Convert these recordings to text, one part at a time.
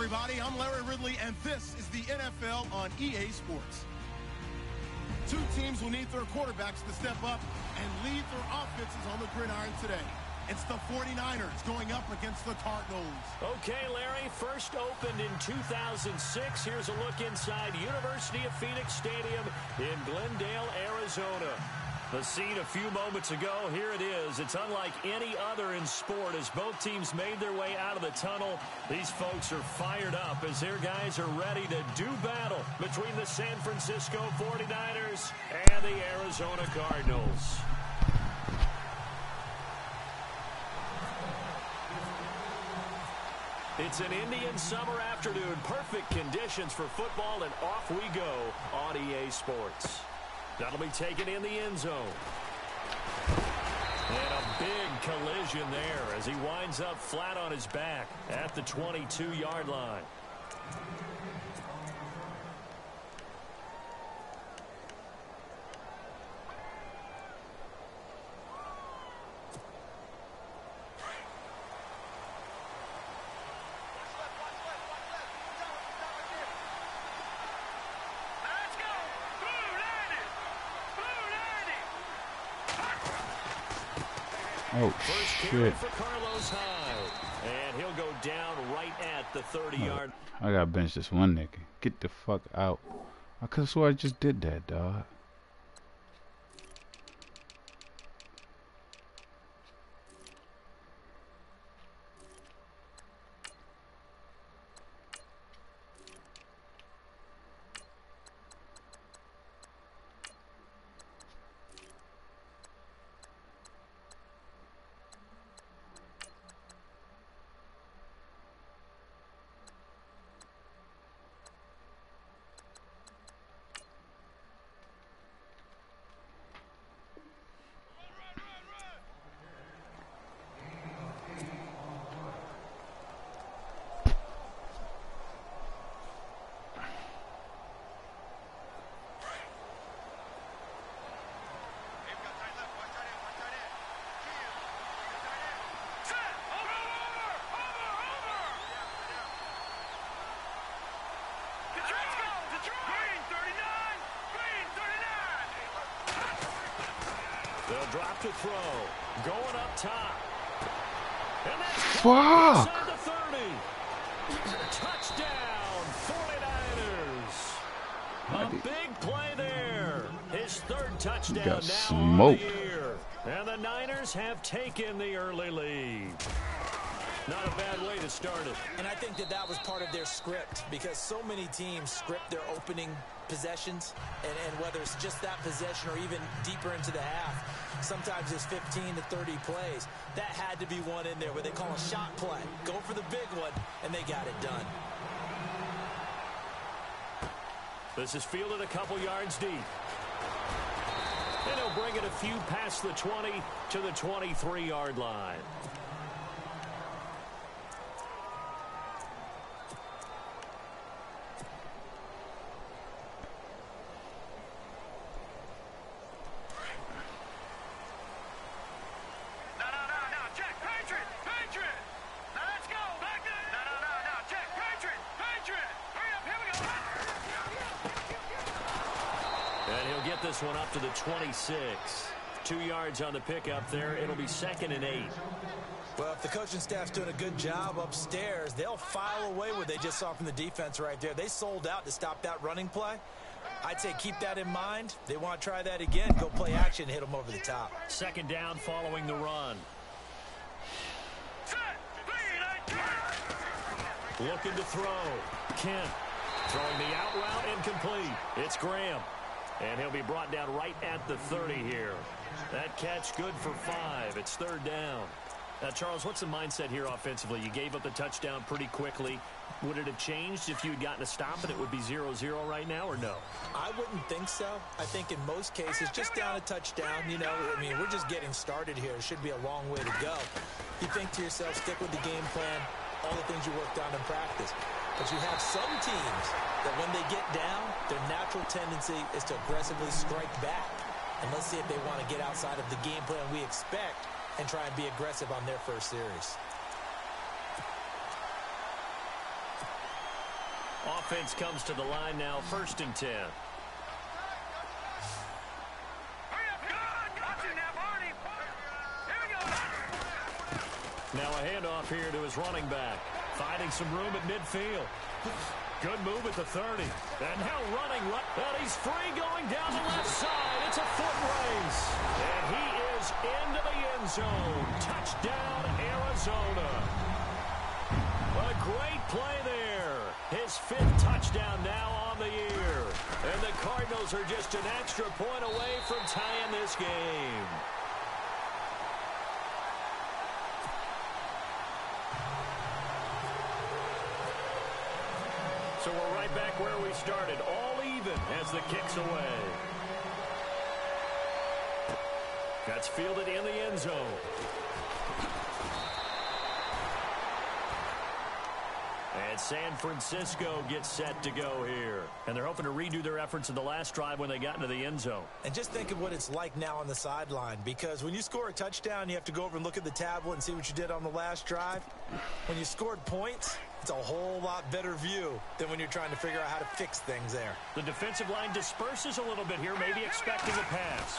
everybody. I'm Larry Ridley, and this is the NFL on EA Sports. Two teams will need their quarterbacks to step up and lead their offenses on the gridiron today. It's the 49ers going up against the Cardinals. Okay, Larry, first opened in 2006. Here's a look inside University of Phoenix Stadium in Glendale, Arizona. The scene a few moments ago, here it is. It's unlike any other in sport as both teams made their way out of the tunnel. These folks are fired up as their guys are ready to do battle between the San Francisco 49ers and the Arizona Cardinals. It's an Indian summer afternoon. Perfect conditions for football, and off we go on EA Sports. That'll be taken in the end zone. And a big collision there as he winds up flat on his back at the 22-yard line. Oh, shit. For Carlos Hyde. And he'll go down right at the 30-yard. I gotta bench this one nigga. Get the fuck out. I could've swore I just did that, dog. They'll drop to throw. Going up top. And that's fuck. inside the 30. Touchdown, 49ers. A big play there. His third touchdown got now smoked. on the year. And the Niners have taken the early lead. Not a bad way to start it. And I think that was part of their script, because so many teams script their opening possessions, and whether it's just that possession or even deeper into the half, sometimes it's 15 to 30 plays. That had to be one in there where they call a shot play. Go for the big one, and they got it done. This is fielded a couple yards deep. And he'll bring it a few past the 20 to the 23-yard line. This one up to the 26. 2 yards on the pickup there. It'll be 2nd and 8. Well, if the coaching staff's doing a good job upstairs, they'll file away what they just saw from the defense right there. They sold out to stop that running play. I'd say keep that in mind. They want to try that again. Go play action, hit them over the top. 2nd down following the run. Looking to throw. Kent throwing the out route incomplete. It's Graham. And he'll be brought down right at the 30 here. That catch good for 5. It's 3rd down. Now, Charles, what's the mindset here offensively? You gave up the touchdown pretty quickly. Would it have changed if you had gotten a stop and it would be 0-0 right now, or no? I wouldn't think so. I think in most cases, just down a touchdown, you know, I mean, we're just getting started here. It should be a long way to go. You think to yourself, stick with the game plan, all the things you worked on in practice. But you have some teams that when they get down, their natural tendency is to aggressively strike back. And let's see if they want to get outside of the game plan we expect and try and be aggressive on their first series. Offense comes to the line now, 1st and 10. Now a handoff here to his running back. Finding some room at midfield. Good move at the 30. And now running. And he's free going down the left side. It's a foot race. And he is into the end zone. Touchdown, Arizona. A great play there. His 5th touchdown now on the year. And the Cardinals are just an extra point away from tying this game. So we're right back where we started, all even as the kick's away. That's fielded in the end zone. And San Francisco gets set to go here. And they're hoping to redo their efforts in the last drive when they got into the end zone. And just think of what it's like now on the sideline, because when you score a touchdown, you have to go over and look at the tablet and see what you did on the last drive. When you scored points, it's a whole lot better view than when you're trying to figure out how to fix things there. The defensive line disperses a little bit here, maybe expecting a pass.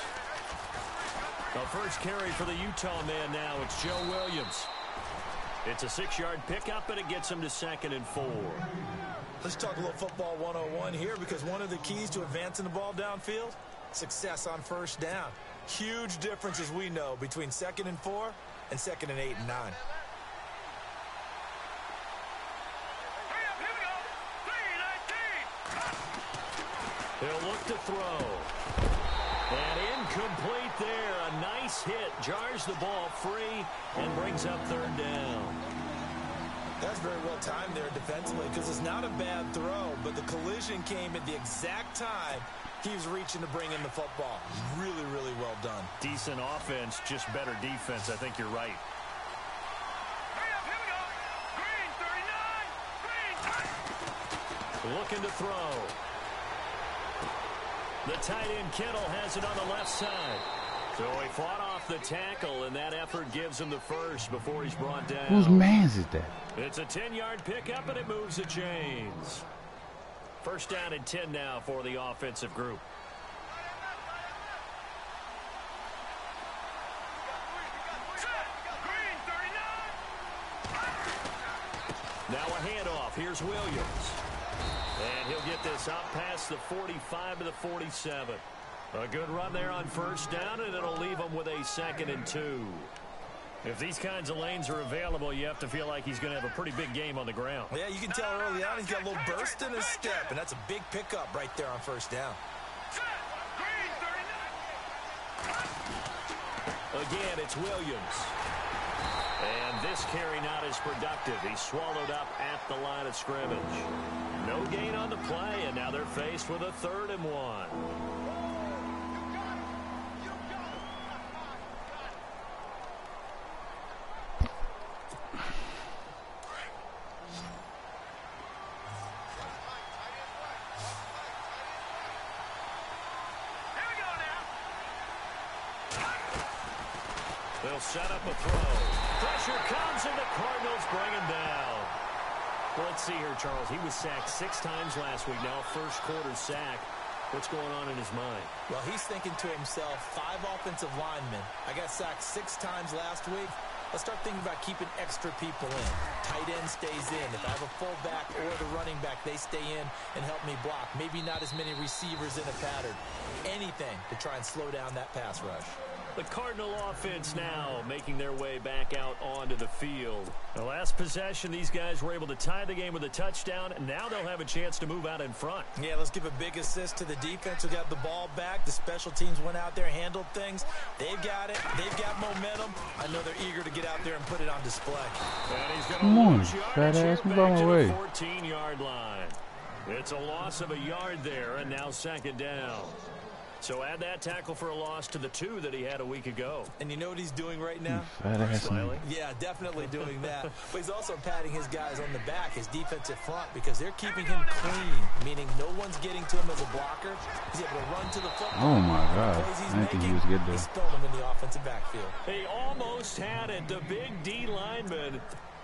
The first carry for the Utah man now. It's Joe Williams. It's a 6-yard pickup, and it gets him to 2nd and 4. Let's talk a little football 101 here, because one of the keys to advancing the ball downfield, success on 1st down. Huge difference, as we know, between 2nd and 4 and 2nd and 8 and 9. He'll look to throw. And incomplete there. A nice hit. Jars the ball free and brings up 3rd down. That's very well timed there defensively, because it's not a bad throw, but the collision came at the exact time he was reaching to bring in the football. Really, really well done. Decent offense, just better defense. I think you're right. Looking to throw. The tight end Kittle has it on the left side. So he fought off the tackle, and that effort gives him the first before he's brought down. Whose man's is that? It's a 10-yard pickup, and it moves the chains. 1st down and 10 now for the offensive group. Now a handoff. Here's Williams. And he'll get this up past the 45 to the 47. A good run there on 1st down, and it'll leave him with a 2nd and 2. If these kinds of lanes are available, you have to feel like he's going to have a pretty big game on the ground. Yeah, you can tell early on he's got a little burst in his step, and that's a big pickup right there on 1st down. Again, it's Williams. And this carry not as productive. He's swallowed up at the line of scrimmage. No gain on the play, and now they're faced with a 3rd and 1. They'll set up a throw. Pressure comes, and the Cardinals bring him down. Well, let's see here, Charles. He was sacked 6 times last week. Now 1st quarter sack. What's going on in his mind? Well, he's thinking to himself, 5 offensive linemen. I got sacked 6 times last week. Let's start thinking about keeping extra people in. Tight end stays in. If I have a fullback or the running back, they stay in and help me block. Maybe not as many receivers in a pattern. Anything to try and slow down that pass rush. The Cardinal offense now making their way back out onto the field. The last possession, these guys were able to tie the game with a touchdown, and now they'll have a chance to move out in front. Yeah, let's give a big assist to the defense who got the ball back. The special teams went out there, handled things. They've got it. They've got momentum. I know they're eager to get out there and put it on display. And he's going Come to on, lose fat yardage ass, here move out back my to way. the 14-yard line. It's a loss of a yard there, and now 2nd down. So add that tackle for a loss to the 2 that he had a week ago. And you know what he's doing right now? Fat ass. Smiling. Yeah, definitely doing that. But he's also patting his guys on the back, his defensive front, because they're keeping him clean, meaning no one's getting to him as a blocker. He's able to run to the football. Oh, my God. The plays he's I didn't think he making, was good he's there. throwing him in the offensive backfield. He almost had it. The big D lineman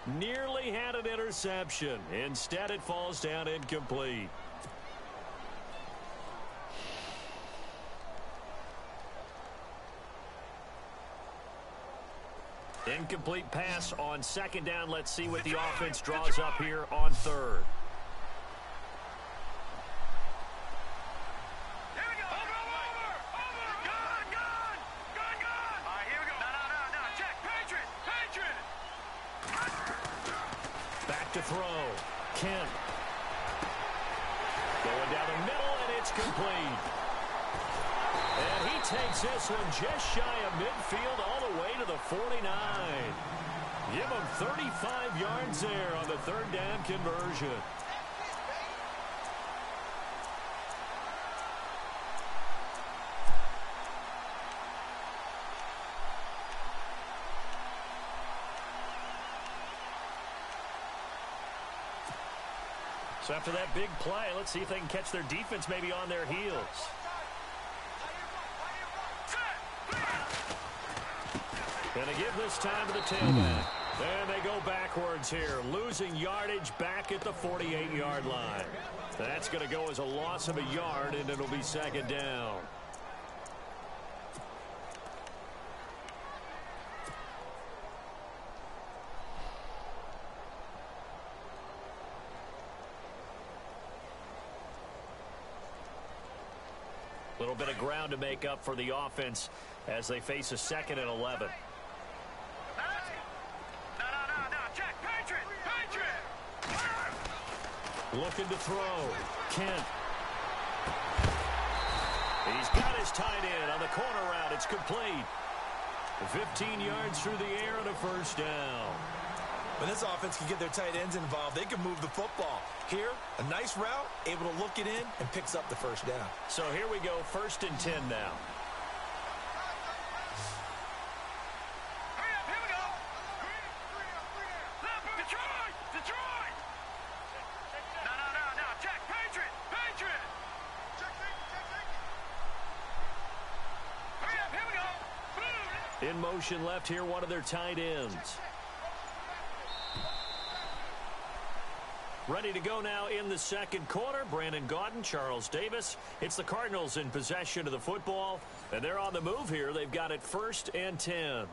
Nearly had an interception. Instead, it falls down incomplete. Incomplete pass on second down. Let's see what the offense draws up here on third. To throw. Kent. Going down the middle, and it's complete. And he takes this one just shy of midfield all the way to the 49. Give him 35 yards there on the third down conversion. So after that big play, let's see if they can catch their defense maybe on their heels. And they give this time to the tailback. And they go backwards here, losing yardage back at the 48-yard line. That's going to go as a loss of a yard, and it'll be second down. A little bit of ground to make up for the offense as they face a 2nd and 11. Looking to throw. Kent. He's got his tight end on the corner route. It's complete. 15 yards through the air and a first down. When this offense can get their tight ends involved, they can move the football. Here, a nice route, able to look it in, and picks up the first down. So here we go, 1st and 10 now. Here we go. Detroit. No. Check. Patriot. Here we go. In motion left here, one of their tight ends. Ready to go now in the second quarter. Brandon Gaudin, Charles Davis. It's the Cardinals in possession of the football, and they're on the move here. They've got it 1st and 10.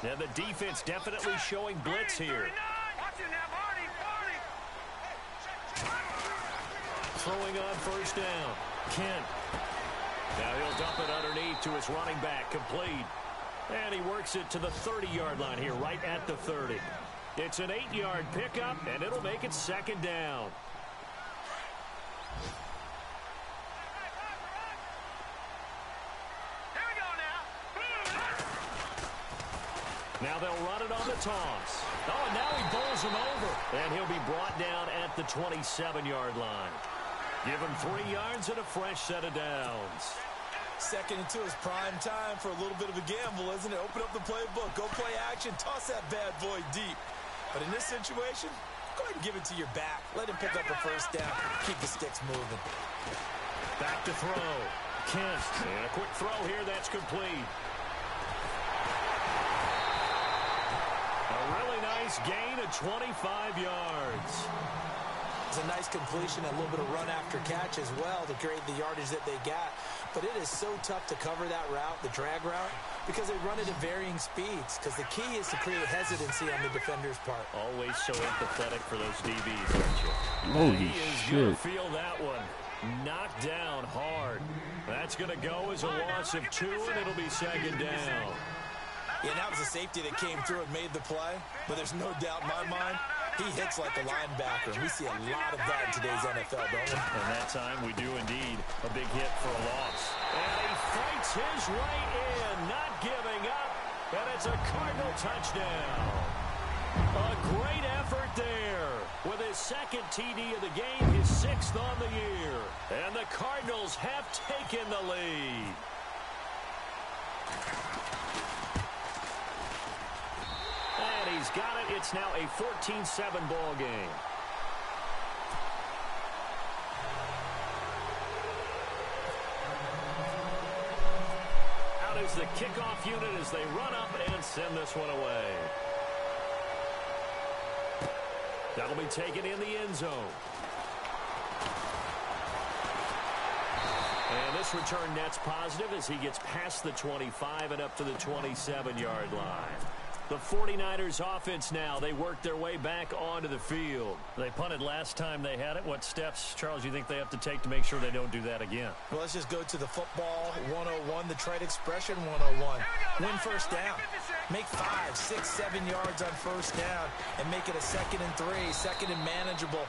Now the defense definitely showing blitz here. Throwing on first down. Kent. Now he'll dump it underneath to his running back, complete. And he works it to the 30-yard line here, right at the 30. It's an 8-yard pickup, and it'll make it second down. Here we go now. Now they'll run it on the toss. Oh, and now he bowls him over. And he'll be brought down at the 27-yard line. Give him 3 yards and a fresh set of downs. 2nd and 2 is prime time for a little bit of a gamble, isn't it? Open up the playbook, go play action, toss that bad boy deep. But in this situation, go ahead and give it to your back. Let him pick up a first down. Keep the sticks moving. Back to throw. Kent. And a quick throw here. That's complete. A really nice gain of 25 yards. It's a nice completion, a little bit of run after catch as well to create the yardage that they got. But it is so tough to cover that route, the drag route, because they run it at varying speeds. Because the key is to create hesitancy on the defender's part. Always so empathetic for those DBs, aren't you? Holy he is shit. going to feel that one. Knocked down hard. That's going to go as a loss of 2, and it'll be second down. Yeah, that was a safety that came through and made the play. But there's no doubt in my mind, he hits like a linebacker. We see a lot of that in today's NFL, don't we? And that time we do indeed. A big hit for a loss. And he fights his way in, not giving up. And it's a Cardinal touchdown. A great effort there. With his 2nd TD of the game, his 6th on the year. And the Cardinals have taken the lead. And he's got it. It's now a 14-7 ball game. is the kickoff unit as they run up and send this one away. That'll be taken in the end zone. And this return net's positive as he gets past the 25 and up to the 27-yard line. The 49ers offense now, they work their way back onto the field. They punted last time they had it. What steps, Charles, you think they have to take to make sure they don't do that again? Well, let's just go to the football 101, the trade expression 101. Win first down. Make 5, 6, 7 yards on first down and make it a 2nd and 3, 2nd and manageable.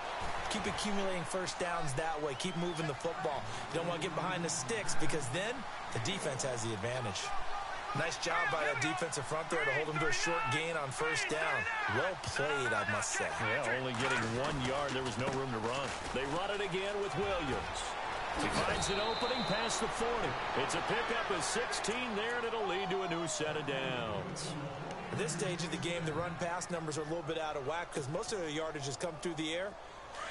Keep accumulating first downs that way. Keep moving the football. You don't want to get behind the sticks because then the defense has the advantage. Nice job by that defensive front there to hold him to a short gain on first down. Well played, I must say. Yeah, only getting 1 yard. There was no room to run. They run it again with Williams. He finds an opening past the 40. It's a pickup of 16 there, and it'll lead to a new set of downs. At this stage of the game, the run-pass numbers are a little bit out of whack because most of the yardage has come through the air.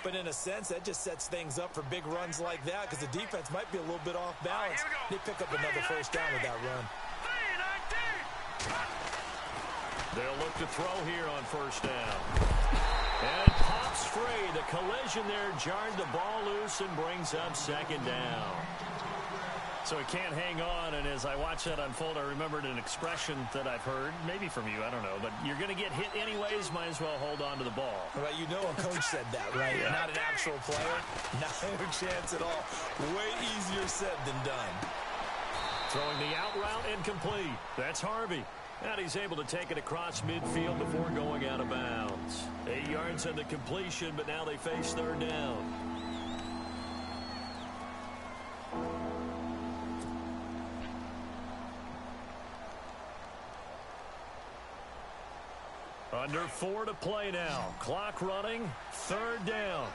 But in a sense, that just sets things up for big runs like that because the defense might be a little bit off balance. They pick up another first down with that run. They'll look to throw here on first down. And it pops free. The collision there jarred the ball loose and brings up 2nd down. So he can't hang on, and as I watch that unfold, I remembered an expression that I've heard, maybe from you, I don't know, but you're going to get hit anyways, might as well hold on to the ball. Right, you know a coach said that, right? Yeah. Not an actual player. Not a chance at all. Way easier said than done. Throwing the out route incomplete. That's Harvey. And he's able to take it across midfield before going out of bounds. 8 yards on the completion, but now they face 3rd down. Under 4 to play now. Clock running. 3rd down.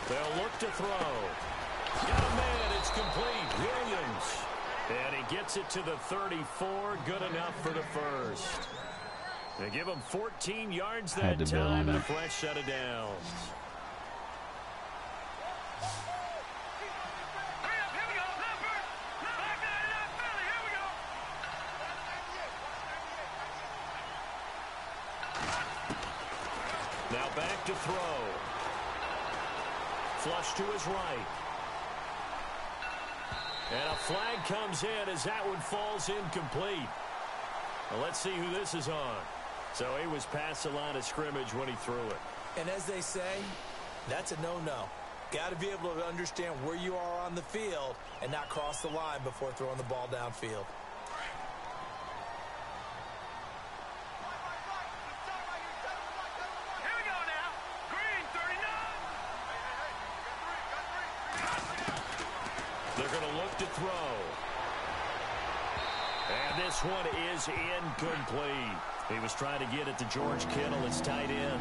They'll look to throw. Got a man. It's complete. Williams. And he gets it to the 34. Good enough for the first. They give him 14 yards that time and a fresh set of downs. Now back to throw. Flush to his right. And a flag comes in as that one falls incomplete. Well, let's see who this is on. So he was past the line of scrimmage when he threw it. And as they say, that's a no-no. Got to be able to understand where you are on the field and not cross the line before throwing the ball downfield. They're going to look to throw. And this one is incomplete. He was trying to get it to George Kittle, his tight end,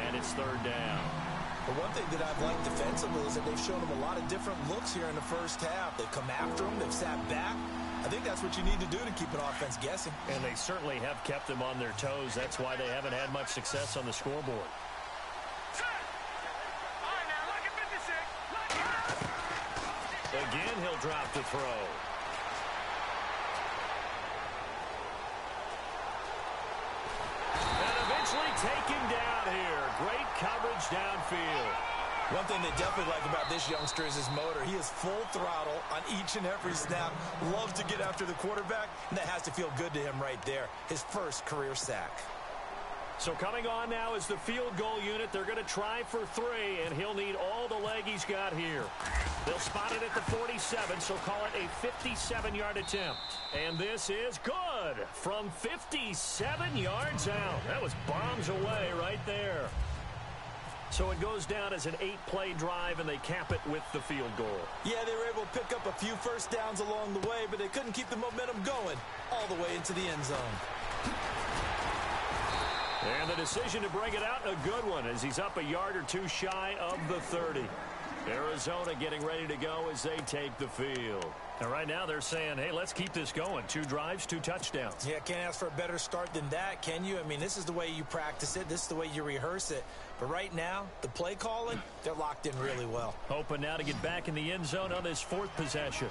and it's 3rd down. The one thing that I've liked defensively is that they've shown him a lot of different looks here in the first half. They've come after him. They've sat back. I think that's what you need to do to keep an offense guessing. And they certainly have kept them on their toes. That's why they haven't had much success on the scoreboard. Again, he'll drop to throw. And eventually taken down here. Great coverage downfield. One thing they definitely like about this youngster is his motor. He is full throttle on each and every snap. Loves to get after the quarterback, and that has to feel good to him right there. His first career sack. So coming on now is the field goal unit. They're going to try for 3, and he'll need all the leg he's got here. They'll spot it at the 47, so call it a 57-yard attempt. And this is good from 57 yards out. That was bombs away right there. So it goes down as an 8-play drive, and they cap it with the field goal. Yeah, they were able to pick up a few first downs along the way, but they couldn't keep the momentum going all the way into the end zone. And the decision to bring it out, a good one, as he's up a yard or two shy of the 30. Arizona getting ready to go as they take the field. And right now they're saying, hey, let's keep this going. 2 drives, 2 touchdowns. Yeah, can't ask for a better start than that, can you? I mean, this is the way you practice it. This is the way you rehearse it. But right now, the play calling, they're locked in really well. Hoping now to get back in the end zone on this 4th possession.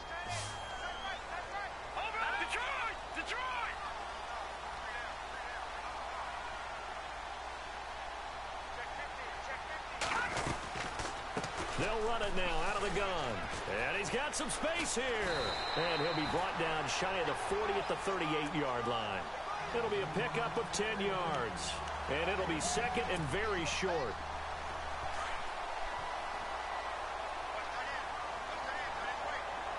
They'll run it now out of the gun. And he's got some space here. And he'll be brought down shy of the 40 at the 38-yard line. It'll be a pickup of 10 yards. And it'll be 2nd and very short.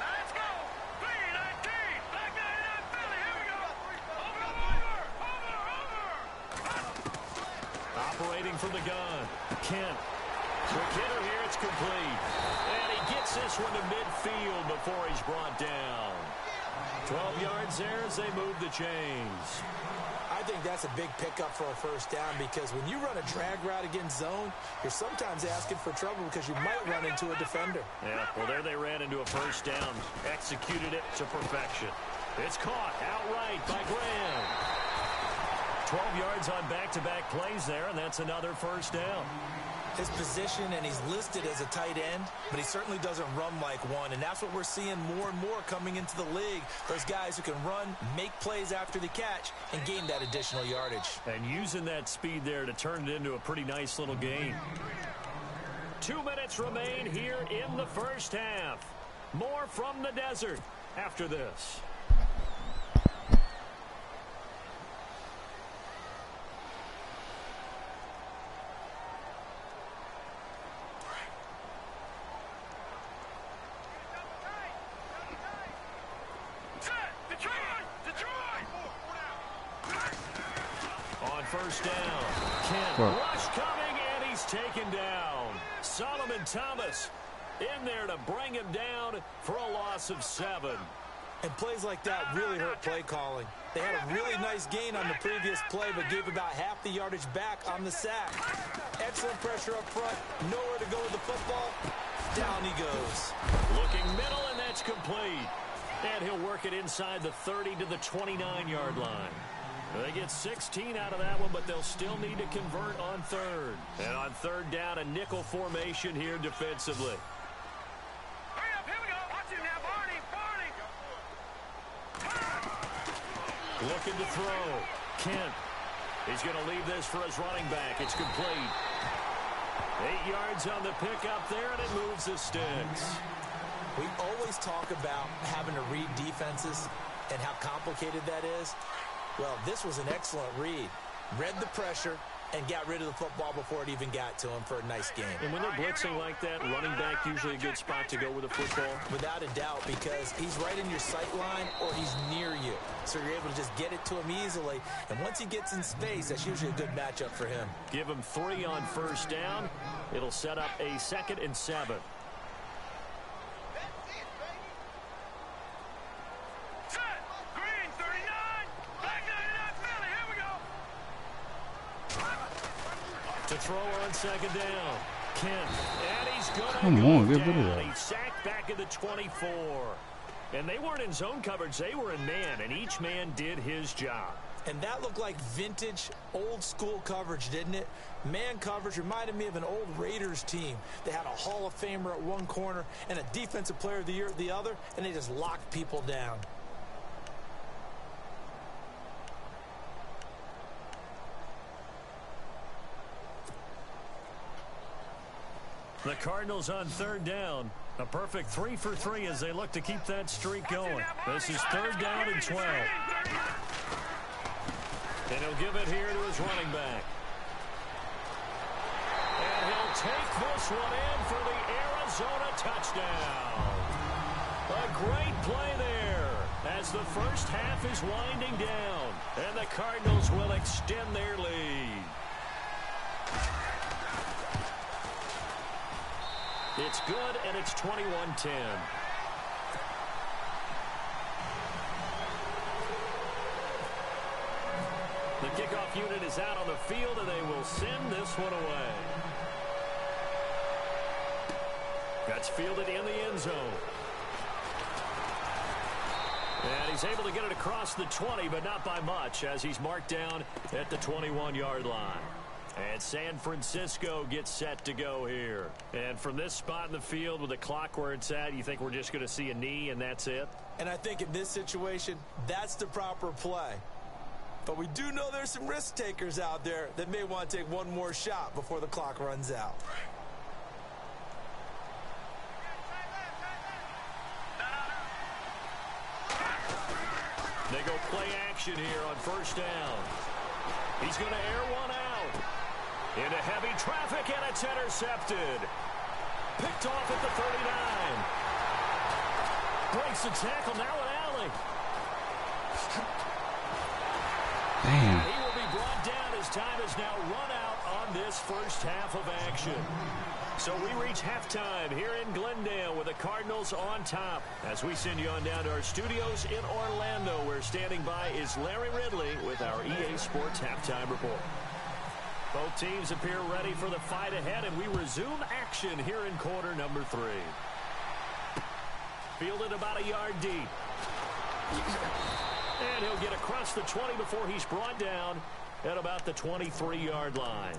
Let's go. 3-19. Back 99 Philly. Here we go. Over. Operating from the gun. Kent. McKinnon here, it's complete. And he gets this one to midfield before he's brought down. 12 yards there as they move the chains. I think that's a big pickup for a first down because when you run a drag route against zone, you're sometimes asking for trouble because you might run into a defender. Yeah, well, there they ran into a first down. Executed it to perfection. It's caught outright by Graham. 12 yards on back-to-back plays there, and that's another first down. His position, and he's listed as a tight end, but he certainly doesn't run like one, and that's what we're seeing more and more coming into the league. Those guys who can run, make plays after the catch, and gain that additional yardage. And using that speed there to turn it into a pretty nice little game. 2 minutes remain here in the first half. More from the desert after this. First down. Kent rush coming, and he's taken down. Solomon Thomas in there to bring him down for a loss of 7. And plays like that really hurt play calling. They had a really nice gain on the previous play, but gave about half the yardage back on the sack. Excellent pressure up front. Nowhere to go with the football. Down he goes. Looking middle, and that's complete. And he'll work it inside the 30 to the 29-yard line. They get 16 out of that one, but they'll still need to convert on 3rd. And on 3rd down, a nickel formation here defensively. Hurry up, here we go. Watch him now, Barney. Looking to throw. Kent. He's going to leave this for his running back. It's complete. 8 yards on the pickup there, and it moves the sticks. We always talk about having to read defenses and how complicated that is. Well, this was an excellent read. Read the pressure and got rid of the football before it even got to him for a nice game. And when they're blitzing like that, running back usually a good spot to go with the football. Without a doubt, because he's right in your sight line or he's near you. So you're able to just get it to him easily. And once he gets in space, that's usually a good matchup for him. Give him 3 on first down. It'll set up a 2nd and 7. To throw on 2nd down. Kent. And he's going to go down. He's sacked back at the 24. And they weren't in zone coverage. They were in man, and each man did his job. And that looked like vintage, old-school coverage, didn't it? Man coverage reminded me of an old Raiders team. They had a Hall of Famer at one corner and a Defensive Player of the Year at the other, and they just locked people down. The Cardinals on 3rd down. A perfect 3 for 3 as they look to keep that streak going. This is 3rd down and 12. And he'll give it here to his running back. And he'll take this one in for the Arizona touchdown. A great play there as the first half is winding down. And the Cardinals will extend their lead. It's good, and it's 21-10. The kickoff unit is out on the field, and they will send this one away. That's fielded in the end zone. And he's able to get it across the 20, but not by much, as he's marked down at the 21-yard line. And San Francisco gets set to go here. And from this spot in the field with the clock where it's at, you think we're just going to see a knee and that's it? And I think in this situation, that's the proper play. But we do know there's some risk takers out there that may want to take one more shot before the clock runs out. They go play action here on first down. He's going to air one out. Into heavy traffic, and it's intercepted. Picked off at the 39. Breaks the tackle, now an alley. Damn. He will be brought down as time has now run out on this first half of action. So we reach halftime here in Glendale with the Cardinals on top. As we send you on down to our studios in Orlando, where standing by is Larry Ridley with our EA Sports Halftime Report. Both teams appear ready for the fight ahead, and we resume action here in quarter number 3. Fielded about a yard deep. And he'll get across the 20 before he's brought down at about the 23-yard line.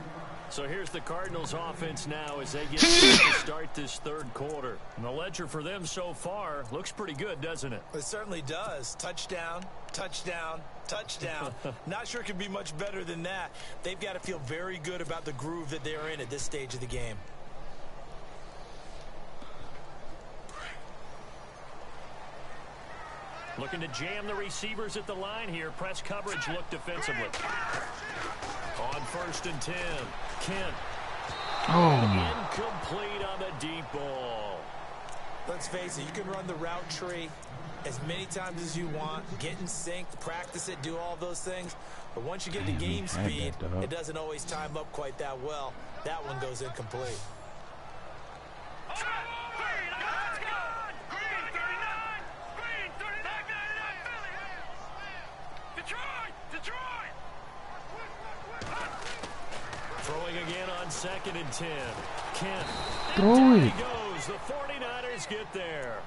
So here's the Cardinals offense now as they get to start this third quarter. And the ledger for them so far looks pretty good, doesn't it? It certainly does. Touchdown, touchdown, touchdown. Not sure it could be much better than that. They've got to feel very good about the groove that they're in at this stage of the game. Looking to jam the receivers at the line here. Press coverage look defensively. On first and 10, Kent. Oh, my. Incomplete on the deep ball. Let's face it, you can run the route tree as many times as you want, get in sync, practice it, do all those things. But once you get to game speed, it doesn't always time up quite that well. That one goes incomplete. Throwing again on second and 10. Kent. Throw it. He goes. The 49ers get there.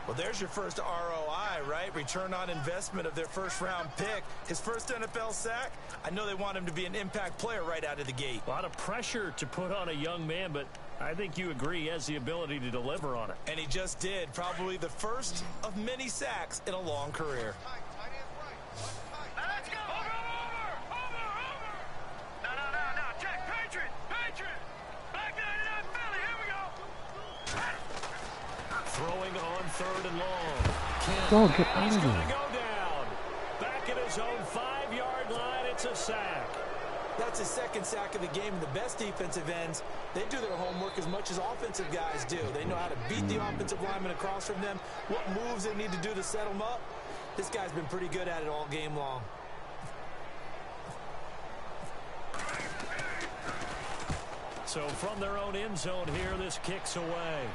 Well, there's your first ROI, right? Return on investment of their first-round pick. His first NFL sack. I know they want him to be an impact player right out of the gate. A lot of pressure to put on a young man, but I think you agree he has the ability to deliver on it. And he just did. Probably the first of many sacks in a long career. Let's go. Over. No. Check. Patriot. Back 99 Philly. Here we go. Throwing on third and long. Kent. Go, get out He's of going there. to go down. Back at his own 5-yard line. It's a sack. That's his second sack of the game. And the best defensive ends, they do their homework as much as offensive guys do. They know how to beat the offensive lineman across from them, what moves they need to do to set them up. This guy's been pretty good at it all game long. So from their own end zone here, this kicks away.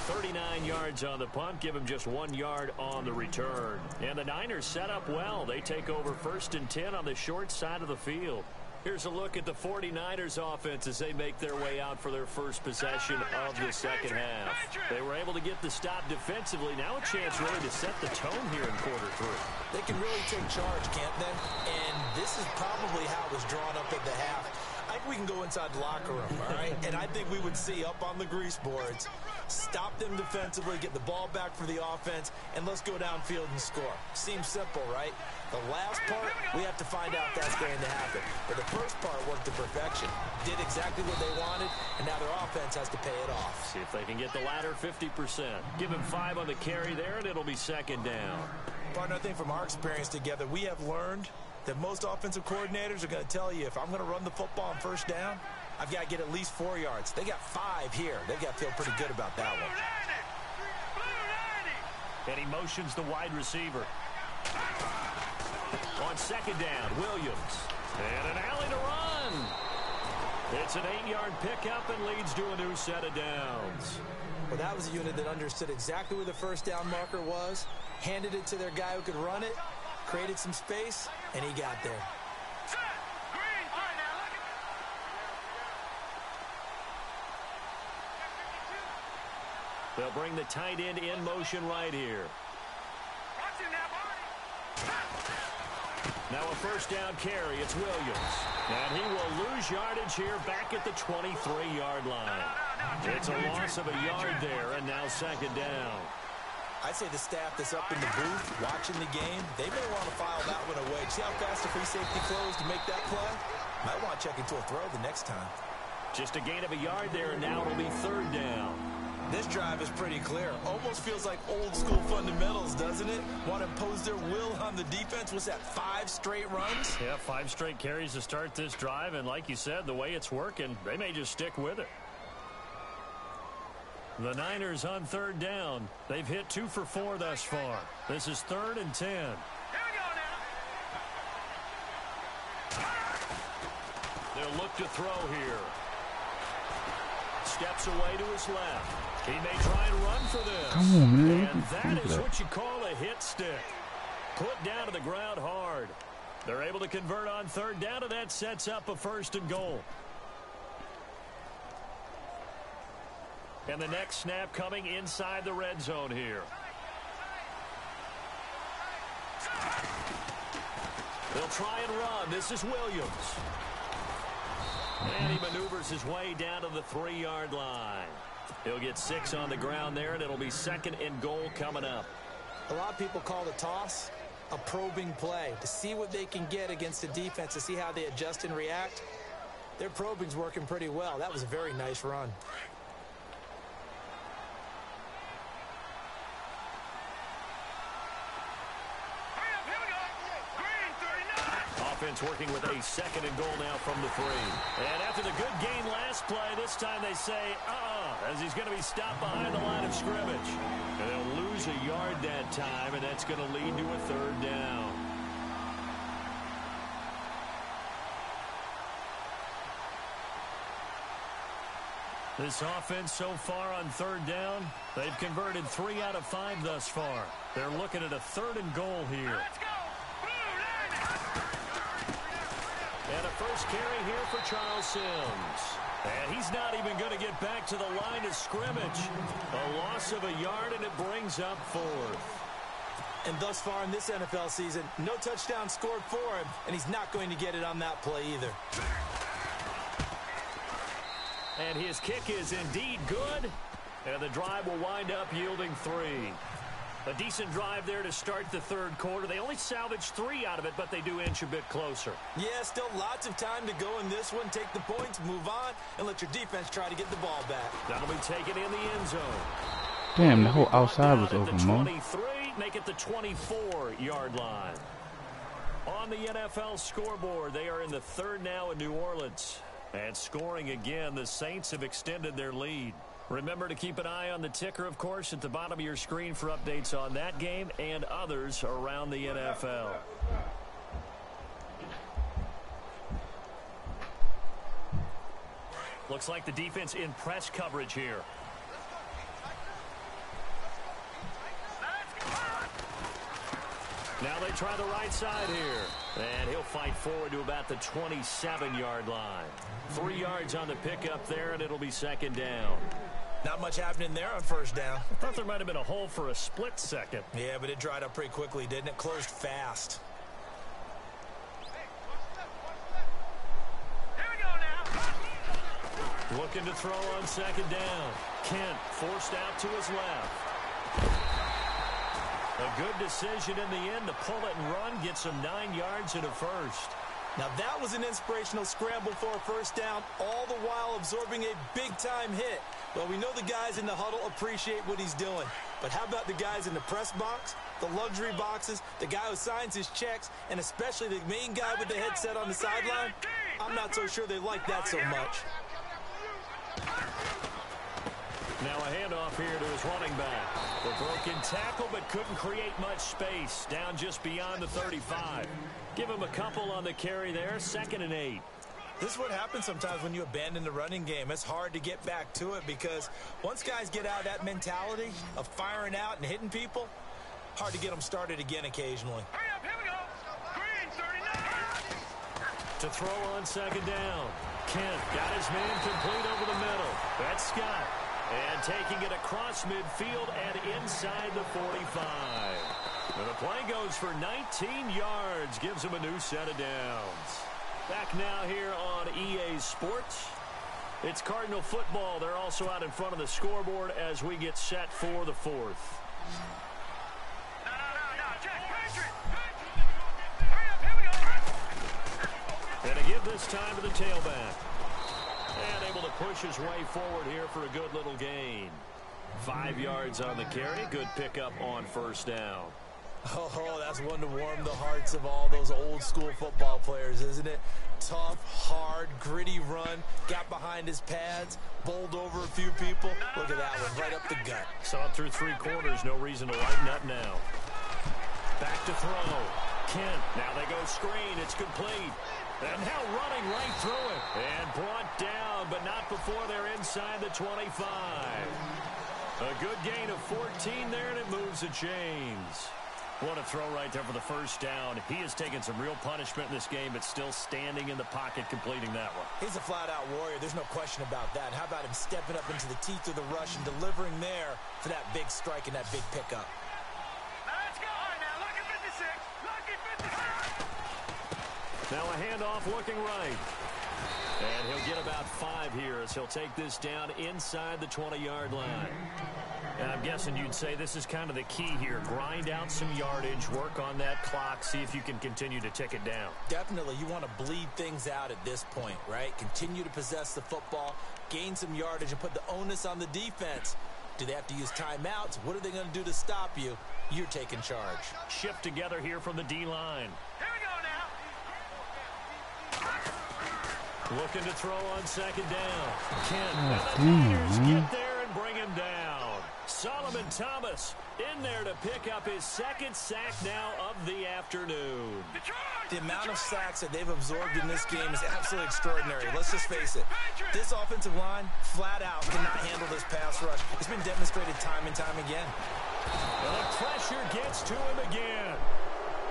39 yards on the punt, give him just 1 yard on the return. And the Niners set up well. They take over first and 10 on the short side of the field. Here's a look at the 49ers offense as they make their way out for their first possession of the second half. They were able to get the stop defensively. Now a chance really to set the tone here in quarter 3. They can really take charge, can't they? And this is probably how it was drawn up at the half. I think we can go inside the locker room, all right? And I think we would see up on the grease boards, stop them defensively, get the ball back for the offense, and let's go downfield and score. Seems simple, right? The last part, we have to find out if that's going to happen. But the first part worked to perfection. Did exactly what they wanted, and now their offense has to pay it off. See if they can get the latter 50%. Give him 5 on the carry there, and it'll be second down. Partner, I think from our experience together, we have learned that most offensive coordinators are going to tell you, if I'm going to run the football on first down, I've got to get at least 4 yards. They got 5 here. They've got to feel pretty good about that one. And he motions the wide receiver. On second down, Williams. And an alley to run. It's an 8-yard pickup and leads to a new set of downs. Well, that was a unit that understood exactly where the first down marker was, handed it to their guy who could run it, created some space, and he got there. They'll bring the tight end in motion right here. Now a first down carry. It's Williams. And he will lose yardage here back at the 23-yard line. It's a loss of a yard there, and now second down. I'd say the staff that's up in the booth watching the game, they may want to file that one away. See how fast the free safety closed to make that play? Might want to check into a throw the next time. Just a gain of a yard there, and now it'll be third down. This drive is pretty clear. Almost feels like old school fundamentals, doesn't it? Want to impose their will on the defense. What's that, 5 straight runs? Yeah, 5 straight carries to start this drive, and like you said, the way it's working, they may just stick with it. The Niners on third down. They've hit 2 for 4 thus far. This is 3rd and 10. They'll look to throw here. Steps away to his left. He may try and run for this. Come on, man. And that is what you call a hit stick. Put down to the ground hard. They're able to convert on third down, and that sets up a 1st and goal. And the next snap coming inside the red zone here. They'll try and run. This is Williams. And he maneuvers his way down to the 3-yard line. He'll get 6 on the ground there, and it'll be 2nd and goal coming up. A lot of people call the toss a probing play to see what they can get against the defense, to see how they adjust and react. Their probing's working pretty well. That was a very nice run. Offense working with a 2nd and goal now from the 3. And after the good gain last play, this time they say, as he's going to be stopped behind the line of scrimmage. And they'll lose a yard that time, and that's going to lead to a 3rd down. This offense so far on 3rd down, they've converted 3 out of 5 thus far. They're looking at a 3rd and goal here. Let's go! And a first carry here for Charles Sims. And he's not even going to get back to the line of scrimmage. A loss of a yard, and it brings up 4th. And thus far in this NFL season, no touchdown scored for him, and he's not going to get it on that play either. And his kick is indeed good. And the drive will wind up yielding 3. A decent drive there to start the 3rd quarter. They only salvaged 3 out of it, but they do inch a bit closer. Yeah, still lots of time to go in this one. Take the points, move on, and let your defense try to get the ball back. That'll be taken in the end zone. Damn, the whole outside was open, man. 23, make it the 24-yard line. On the NFL scoreboard, they are in the 3rd now in New Orleans. And scoring again, the Saints have extended their lead. Remember to keep an eye on the ticker, of course, at the bottom of your screen for updates on that game and others around the NFL. Looks like the defense in press coverage here. Now they try the right side here. And he'll fight forward to about the 27-yard line. 3 yards on the pickup there, and it'll be 2nd down. Not much happening there on 1st down. I thought there might have been a hole for a split second. Yeah, but it dried up pretty quickly, didn't it? Closed fast. Here we go now. Looking to throw on 2nd down. Kent forced out to his left. A good decision in the end to pull it and run, gets him 9 yards and a 1st. Now that was an inspirational scramble for a 1st down, all the while absorbing a big-time hit. Well, we know the guys in the huddle appreciate what he's doing. But how about the guys in the press box, the luxury boxes, the guy who signs his checks, and especially the main guy with the headset on the sideline? I'm not so sure they like that so much. Now a handoff here to his running back. The broken tackle, but couldn't create much space. Down just beyond the 35. Give him a couple on the carry there. 2nd and 8. This is what happens sometimes when you abandon the running game. It's hard to get back to it because once guys get out of that mentality of firing out and hitting people, hard to get them started again occasionally. Hurry up, here we go. Green, 39. To throw on 2nd down. Kent got his man complete over the middle. That's Scott. And taking it across midfield and inside the 45. And the play goes for 19 yards. Gives him a new set of downs. Back now here on EA Sports. It's Cardinal football. They're also out in front of the scoreboard as we get set for the fourth. And to give this time to the tailback. And able to push his way forward here for a good little gain. 5 yards on the carry. Good pickup on first down. Oh, that's one to warm the hearts of all those old school football players, isn't it? Tough, hard, gritty run. Got behind his pads, bowled over a few people. Look at that one, right up the gut. Saw it through 3 quarters. No reason to lighten up now. Back to throw. Kent. Now they go screen. It's complete. And now running right through it. And brought down, but not before they're inside the 25. A good gain of 14 there, and it moves the chains. What a throw right there for the first down. He has taken some real punishment in this game, but still standing in the pocket, completing that one. He's a flat-out warrior. There's no question about that. How about him stepping up into the teeth of the rush and delivering there for that big strike and that big pickup? Let's go. All right, now, lucky 56. Lucky 56. Now a handoff looking right. And he'll get about 5 here as he'll take this down inside the 20-yard line. And I'm guessing you'd say this is kind of the key here. Grind out some yardage, work on that clock, see if you can continue to tick it down. Definitely. You want to bleed things out at this point, right? Continue to possess the football, gain some yardage, and put the onus on the defense. Do they have to use timeouts? What are they going to do to stop you? You're taking charge. Shift together here from the D-line. Here we go now. Looking to throw on second down. Kent. Oh, And the Niners man. get there and bring him down. Solomon Thomas in there to pick up his second sack now of the afternoon. The amount of sacks that they've absorbed in this game is absolutely extraordinary. Let's just face it. This offensive line, flat out, cannot handle this pass rush. It's been demonstrated time and time again. The pressure gets to him again.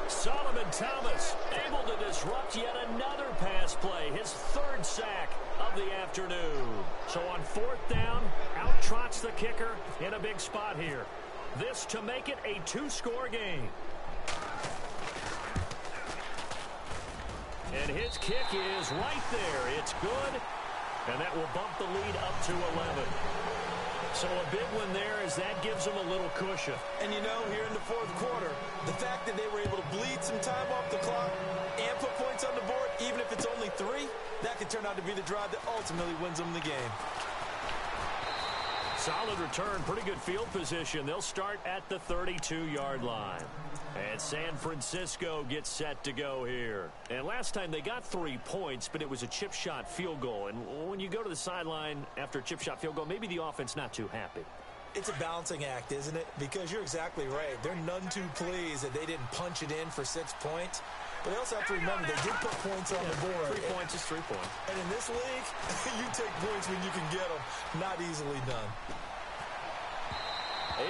Solomon Thomas able to disrupt yet another pass play. His third sack of the afternoon. So on fourth down, out trots the kicker in a big spot here. This to make it a 2-score game. And his kick is right there. It's good. And that will bump the lead up to 11. So a big one there as that gives them a little cushion. And you know, here in the fourth quarter, the fact that they were able to bleed some time off the clock and put points on the board, even if it's only 3, that could turn out to be the drive that ultimately wins them the game. Solid return, pretty good field position. They'll start at the 32-yard line. And San Francisco gets set to go here. And last time they got 3 points, but it was a chip shot field goal. And when you go to the sideline after a chip shot field goal, maybe the offense not too happy. It's a balancing act, isn't it? Because you're exactly right. They're none too pleased that they didn't punch it in for 6 points. But they also have to remember they did put points on the board. 3 points is 3 points. And in this league, you take points when you can get them. Not easily done.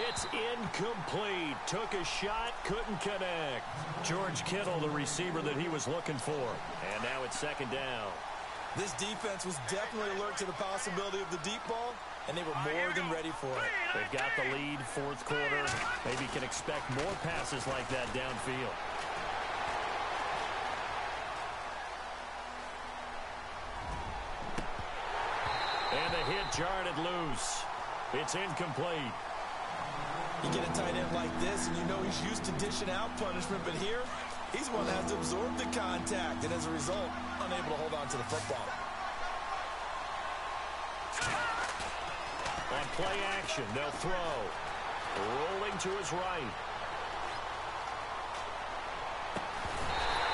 It's incomplete. Took a shot, couldn't connect. George Kittle, the receiver that he was looking for. And now it's second down. This defense was definitely alert to the possibility of the deep ball, and they were more than ready for it. They've got the lead, fourth quarter. Maybe can expect more passes like that downfield. And the hit jarred it loose. It's incomplete. You get a tight end like this, and you know he's used to dishing out punishment, but here, he's one that has to absorb the contact, and as a result, unable to hold on to the football. On play action, they'll throw. Rolling to his right.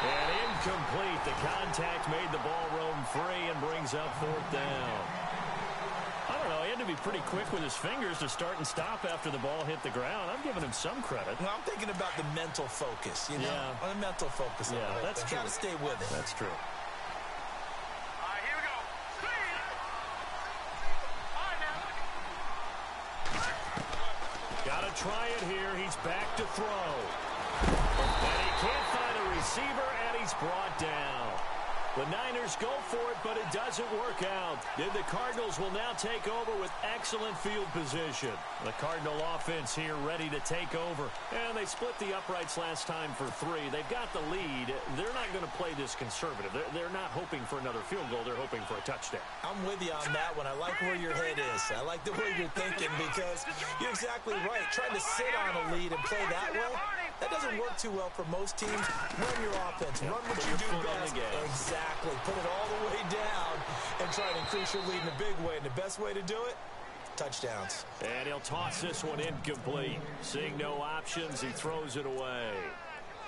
And incomplete. The contact made the ball roam free and brings up fourth down. I don't know. He had to be pretty quick with his fingers to start and stop after the ball hit the ground. I'm giving him some credit. Well, I'm thinking about the mental focus, you know? Yeah. The mental focus. Yeah, that's true. Got to stay with it. That's true. All right, here we go. Speed. All right, now. Got to try it here. He's back to throw. And he can't find a receiver, and he's brought down. The Niners go for it, but it doesn't work out. And the Cardinals will now take over with excellent field position. The Cardinal offense here ready to take over. And they split the uprights last time for 3. They've got the lead. They're not going to play this conservative. They're not hoping for another field goal. They're hoping for a touchdown. I'm with you on that one. I like where your head is. I like the way you're thinking because you're exactly right. Trying to sit on a lead and play that way, that doesn't work too well for most teams. Run your offense. Run what you do best. Exactly. Put it all the way down and try to increase your lead in a big way. And the best way to do it, touchdowns. And he'll toss this one incomplete. Seeing no options, he throws it away.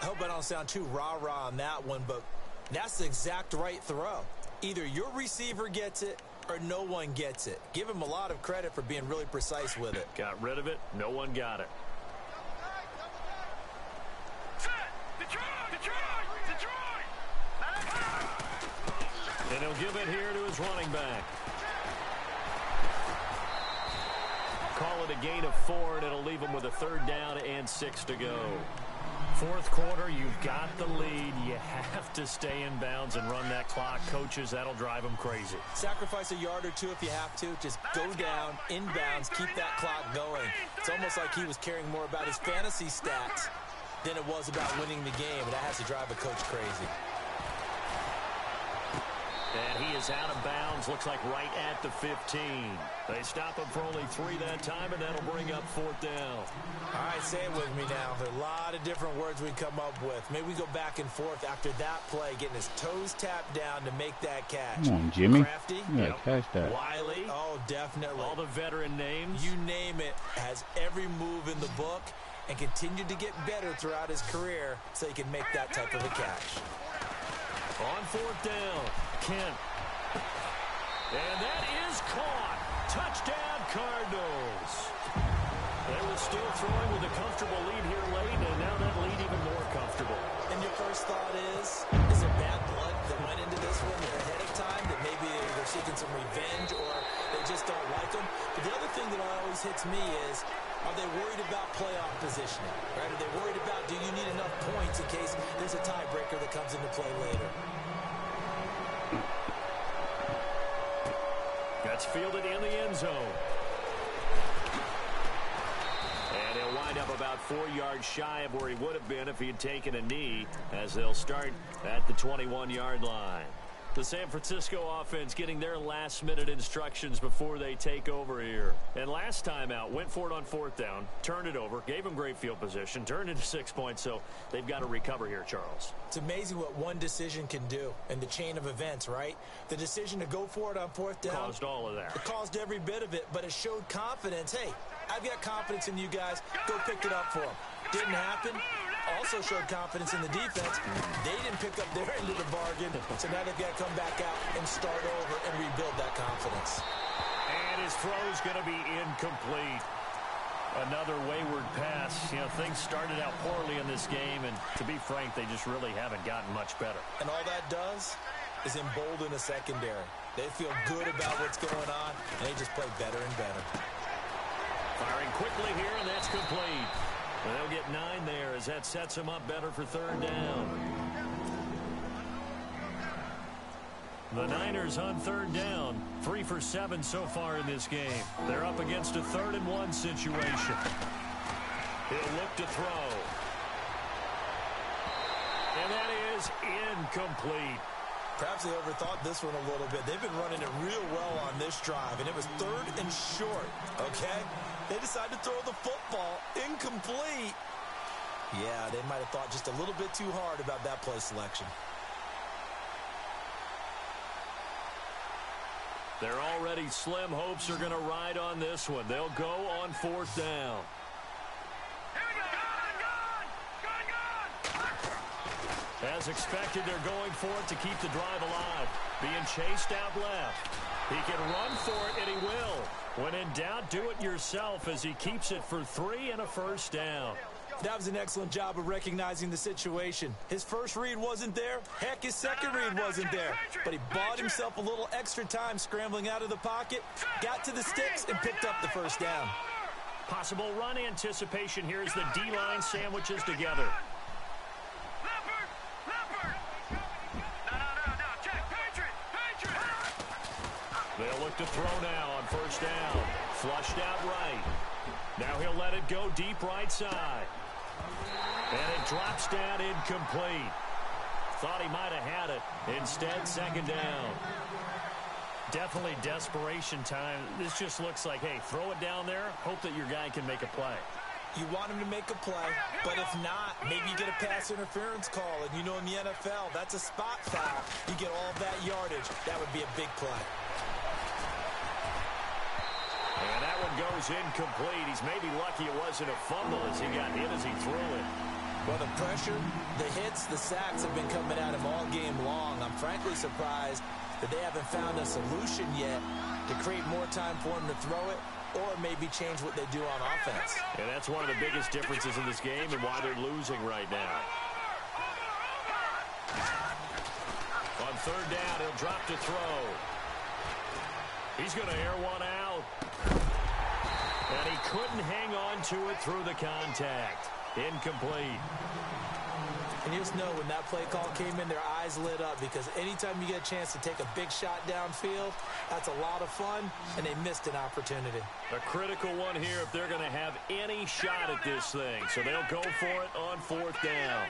I hope I don't sound too rah-rah on that one, but that's the exact right throw. Either your receiver gets it or no one gets it. Give him a lot of credit for being really precise with it. Got rid of it. No one got it. And he'll give it here to his running back. Call it a gain of 4, and it'll leave him with a 3rd down and 6 to go. 4th quarter, you've got the lead. You have to stay in bounds and run that clock. Coaches, that'll drive them crazy. Sacrifice a yard or 2 if you have to. Just go down, in bounds, keep that clock going. It's almost like he was caring more about his fantasy stats than it was about winning the game, and that has to drive a coach crazy. And he is out of bounds, looks like right at the 15. They stop him for only 3 that time, and that'll bring up 4th down. All right, say it with me now. There are a lot of different words we come up with. Maybe we go back and forth after that play, getting his toes tapped down to make that catch. Come on, Jimmy. Crafty. Yeah, catch that. Wiley. Oh, definitely. All the veteran names. You name it. Has every move in the book and continued to get better throughout his career so he can make that type of a catch. On 4th down, Kent. And that is caught. Touchdown, Cardinals. They were still throwing with a comfortable lead here late, and now that lead even more comfortable. And your first thought is there bad blood that went into this one ahead of time, that maybe they're seeking some revenge or they just don't like them? But the other thing that always hits me is, are they worried about playoff positioning? Right? Are they worried about, do you need enough points in case there's a tiebreaker that comes into play later? That's fielded in the end zone. And he'll wind up about 4 yards shy of where he would have been if he had taken a knee, as they'll start at the 21-yard line. The San Francisco offense getting their last-minute instructions before they take over here. And last time out, went for it on 4th down, turned it over, gave them great field position, turned into 6 points, so they've got to recover here, Charles. It's amazing what one decision can do in the chain of events, right? The decision to go for it on 4th down. Caused all of that. It caused every bit of it, but it showed confidence. Hey, I've got confidence in you guys. Go pick it up for them. Didn't happen. Also showed confidence in the defense. They didn't pick up their end of the bargain, so now they've got to come back out and start over and rebuild that confidence. And his throw's going to be incomplete. Another wayward pass. You know, things started out poorly in this game, and to be frank, they just really haven't gotten much better. And all that does is embolden a secondary. They feel good about what's going on, and they just play better and better. Firing quickly here, and that's complete. They'll get 9 there as that sets them up better for 3rd down. The Niners on 3rd down, 3 for 7 so far in this game. They're up against a 3rd and 1 situation. He'll look to throw. And that is incomplete. Perhaps they overthought this one a little bit. They've been running it real well on this drive, and it was 3rd and short, okay? They decided to throw the football incomplete. Yeah, they might have thought just a little bit too hard about that play selection. They're already slim hopes are going to ride on this one. They'll go on 4th down. As expected, they're going for it to keep the drive alive. Being chased out left. He can run for it, and he will. When in doubt, do it yourself as he keeps it for 3 and a 1st down. That was an excellent job of recognizing the situation. His first read wasn't there. Heck, his second read wasn't there. But he bought himself a little extra time scrambling out of the pocket, got to the sticks, and picked up the 1st down. Possible run anticipation here as the D-line sandwiches together. No, check. They'll look to throw now on first down. Flushed out right. Now he'll let it go deep right side. And it drops down incomplete. Thought he might have had it. Instead, second down. Definitely desperation time. This just looks like, hey, throw it down there. Hope that your guy can make a play. You want him to make a play, but if not, maybe you get a pass interference call. And you know in the NFL, that's a spot foul. You get all of that yardage. That would be a big play. And that one goes incomplete. He's maybe lucky it wasn't a fumble as he got hit as he threw it. Well, the pressure, the hits, the sacks have been coming at him all game long. I'm frankly surprised that they haven't found a solution yet to create more time for him to throw it or maybe change what they do on offense. And that's one of the biggest differences in this game and why they're losing right now. On third down, he'll drop to throw. He's going to air one out. And he couldn't hang on to it through the contact. Incomplete. And you just know when that play call came in, their eyes lit up because anytime you get a chance to take a big shot downfield, that's a lot of fun, and they missed an opportunity. A critical one here if they're going to have any shot at this thing. So they'll go for it on fourth down.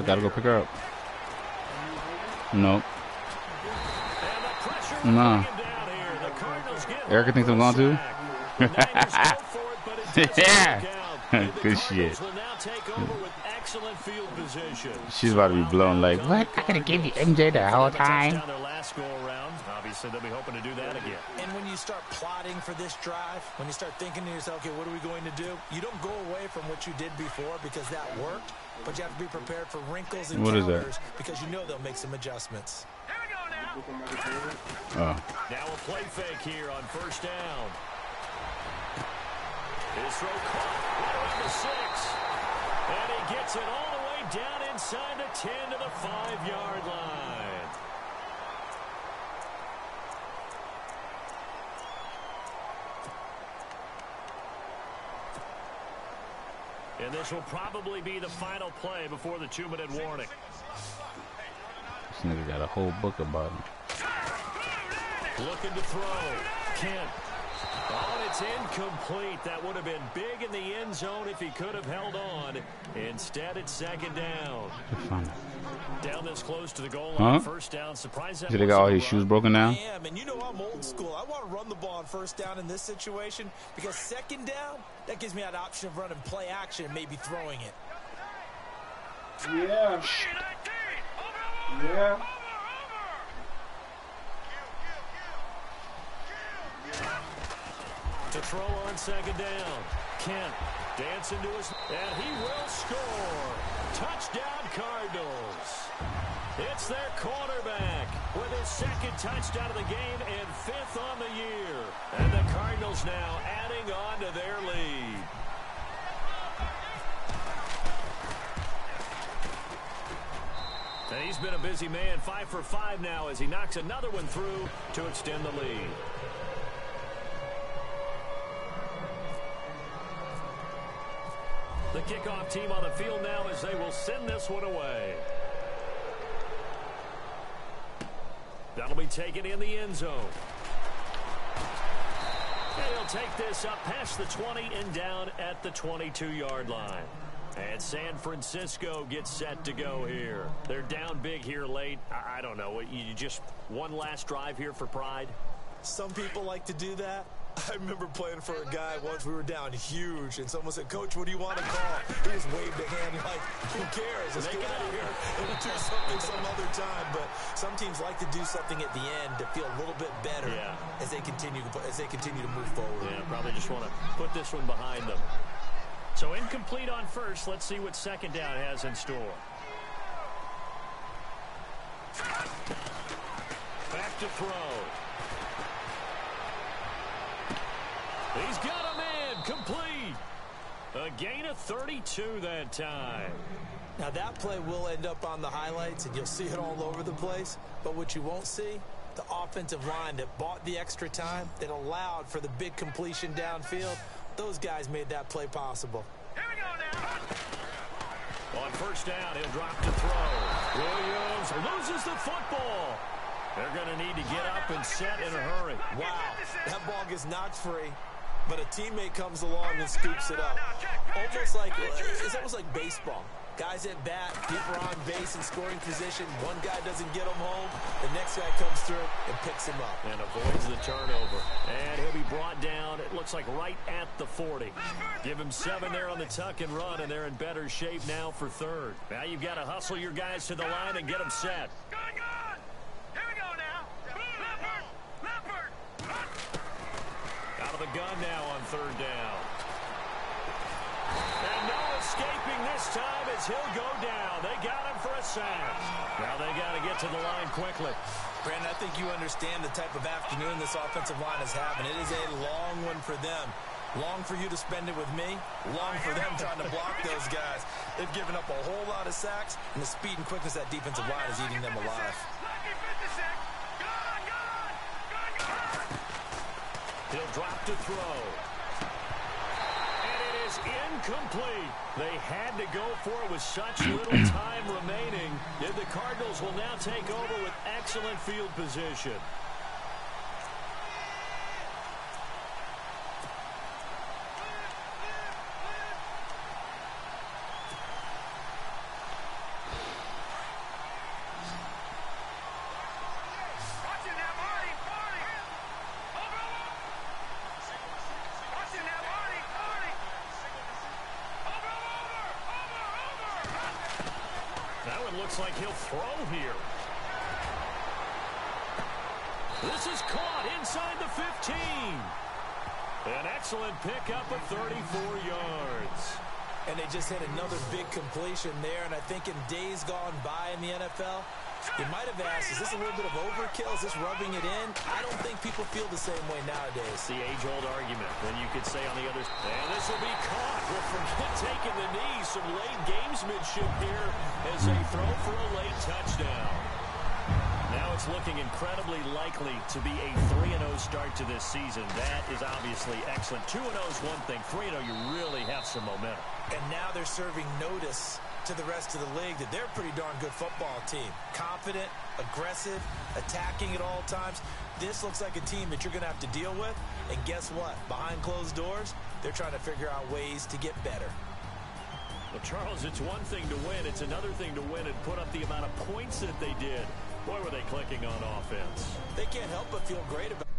Gotta go pick her up. Nope. No. Erica thinks I'm going to? Yeah. Good shit. She's about to be blown like, what? I gotta give you MJ the whole time? Obviously, they'll be hoping to do that again. And when you start plotting for this drive, when you start thinking to yourself, okay, what are we going to do? You don't go away from what you did before because that worked, but you have to be prepared for wrinkles and counters because you know they'll make some adjustments. Now a play fake here on first down. His throw caught right around the 6. And he gets it all the way down inside the 10 to the 5-yard line. And this will probably be the final play before the 2-minute warning. This nigga got a whole book about him. Looking to throw. Kent. Oh, and it's incomplete. That would have been big in the end zone if he could have held on. Instead, it's second down. Down this close to the goal line. First down. Surprise that. Did they got all his shoes broken down? I am, and you know I'm old school. I want to run the ball on first down in this situation because second down, that gives me that option of running play action and maybe throwing it. Yeah. Yeah. To throw on second down. Kent dancing to his... And he will score. Touchdown, Cardinals. It's their quarterback with his second touchdown of the game and 5th on the year. And the Cardinals now adding on to their lead. And he's been a busy man, 5 for 5 now as he knocks another one through to extend the lead. The kickoff team on the field now as they will send this one away. That'll be taken in the end zone. And he'll take this up past the 20 and down at the 22-yard line. And San Francisco gets set to go here. They're down big here late. I don't know. You just one last drive here for pride? Some people like to do that. I remember playing for a guy once. We were down huge, and someone said, "Coach, what do you want to call?" He just waved a hand like, "Who cares? Let's get out of here and we'll do something some other time." But some teams like to do something at the end to feel a little bit better as they continue to move forward. Yeah, probably just want to put this one behind them. So incomplete on first. Let's see what second down has in store. Back to throw. He's got a man complete. A gain of 32 that time. Now that play will end up on the highlights, and you'll see it all over the place. But what you won't see, the offensive line that bought the extra time, that allowed for the big completion downfield, Those guys made that play possible. Here we go now. On first down, he'll drop to throw. Williams loses the football. They're going to need to get up and set in a hurry. Wow, that ball gets knocked free, but a teammate comes along and scoops it up. It's almost like baseball. Guys at bat, people are on base in scoring position. One guy doesn't get him home. The next guy comes through and picks him up. And avoids the turnover. And he'll be brought down, it looks like right at the 40. Give him 7 there on the tuck and run, and they're in better shape now for third. Now you've got to hustle your guys to the line and get them set. Good. Here we go now. Leopard. Out of the gun now on third down. And no escaping this time as he'll go down. They got him for a sack. Now they got to get to the line quickly. Brandon, I think you understand the type of afternoon this offensive line is having. It is a long one for them. Long for you to spend it with me. Long for them trying to block those guys. They've given up a whole lot of sacks, and the speed and quickness of that defensive line is eating them alive. He'll drop to throw. Incomplete. They had to go for it with such little time remaining. And the Cardinals will now take over with excellent field position. Looks like he'll throw here. This is caught inside the 15. An excellent pickup of 34 yards. And they just hit another big completion there. And I think in days gone by in the NFL, you might have asked, is this a little bit of overkill? Is this rubbing it in? I don't think people feel the same way nowadays. The age-old argument. Then you could say on the other side, and this will be caught. Well, forget taking the knee. Some late gamesmanship here as they throw for a late touchdown. Now it's looking incredibly likely to be a 3-0 start to this season. That is obviously excellent. 2-0 is one thing. 3-0, you really have some momentum. And now they're serving notice to the rest of the league that they're a pretty darn good football team. Confident, aggressive, attacking at all times. This looks like a team that you're going to have to deal with. And guess what? Behind closed doors, they're trying to figure out ways to get better. Well, Charles, it's one thing to win. It's another thing to win and put up the amount of points that they did. Boy, were they clicking on offense. They can't help but feel great about it.